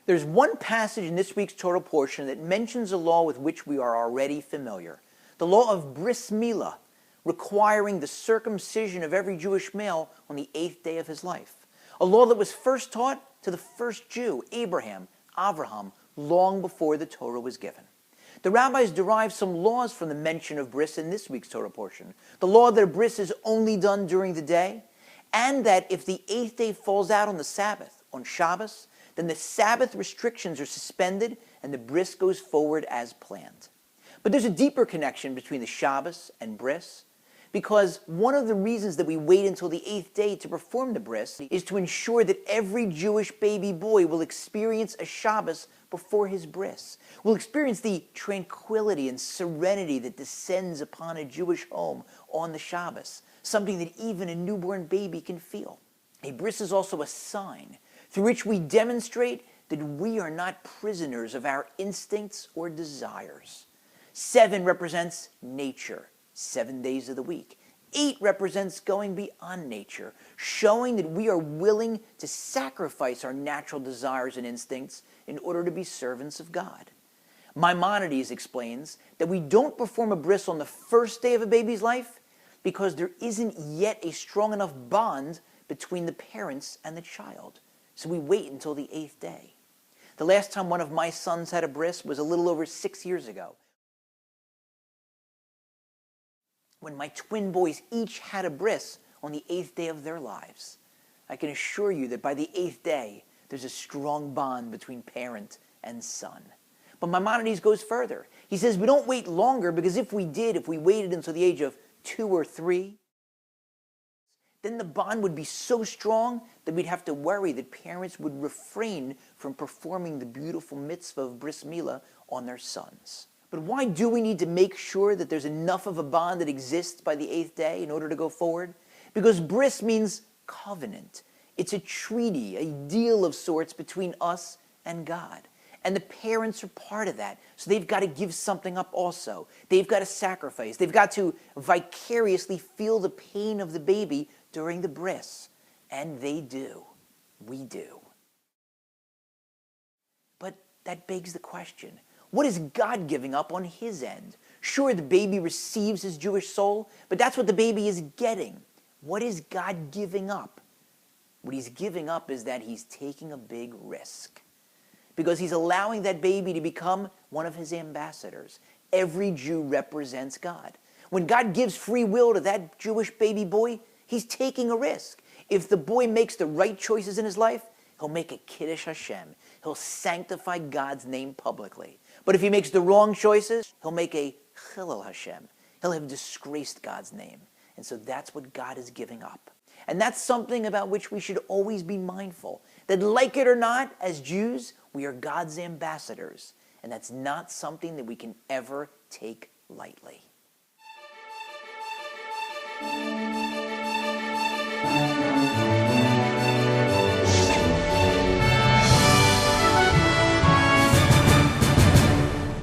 There's one passage in this week's Torah portion that mentions a law with which we are already familiar. The law of bris milah, requiring the circumcision of every Jewish male on the 8th day of his life. A law that was first taught to the first Jew, Abraham, Avraham, long before the Torah was given. The rabbis derived some laws from the mention of bris in this week's Torah portion. The law that a bris is only done during the day, and that if the 8th day falls out on the Sabbath, on Shabbos, then the Sabbath restrictions are suspended and the bris goes forward as planned. But there's a deeper connection between the Shabbos and bris, because one of the reasons that we wait until the 8th day to perform the bris is to ensure that every Jewish baby boy will experience a Shabbos before his bris, will experience the tranquility and serenity that descends upon a Jewish home on the Shabbos, something that even a newborn baby can feel. A bris is also a sign through which we demonstrate that we are not prisoners of our instincts or desires. 7 represents nature, 7 days of the week. 8 represents going beyond nature, showing that we are willing to sacrifice our natural desires and instincts in order to be servants of God. Maimonides explains that we don't perform a bris on the first day of a baby's life because there isn't yet a strong enough bond between the parents and the child. So we wait until the 8th day. The last time one of my sons had a bris was a little over 6 years ago, when my twin boys each had a bris on the 8th day of their lives. I can assure you that by the 8th day, there's a strong bond between parent and son. But Maimonides goes further. He says we don't wait longer, because if we waited until the age of 2 or 3, then the bond would be so strong that we'd have to worry that parents would refrain from performing the beautiful mitzvah of bris milah on their sons. But why do we need to make sure that there's enough of a bond that exists by the 8th day in order to go forward? Because bris means covenant. It's a treaty, a deal of sorts between us and God. And the parents are part of that. So they've got to give something up also. They've got to sacrifice. They've got to vicariously feel the pain of the baby during the bris. And they do. We do. But that begs the question, what is God giving up on his end? Sure, the baby receives his Jewish soul, but that's what the baby is getting. What is God giving up? What he's giving up is that he's taking a big risk, because he's allowing that baby to become one of his ambassadors. Every Jew represents God. When God gives free will to that Jewish baby boy, he's taking a risk. If the boy makes the right choices in his life, he'll make a Kiddush Hashem. He'll sanctify God's name publicly. But if he makes the wrong choices, he'll make a Chilul Hashem. He'll have disgraced God's name. And so that's what God is giving up. And that's something about which we should always be mindful, that like it or not, as Jews, we are God's ambassadors. And that's not something that we can ever take lightly.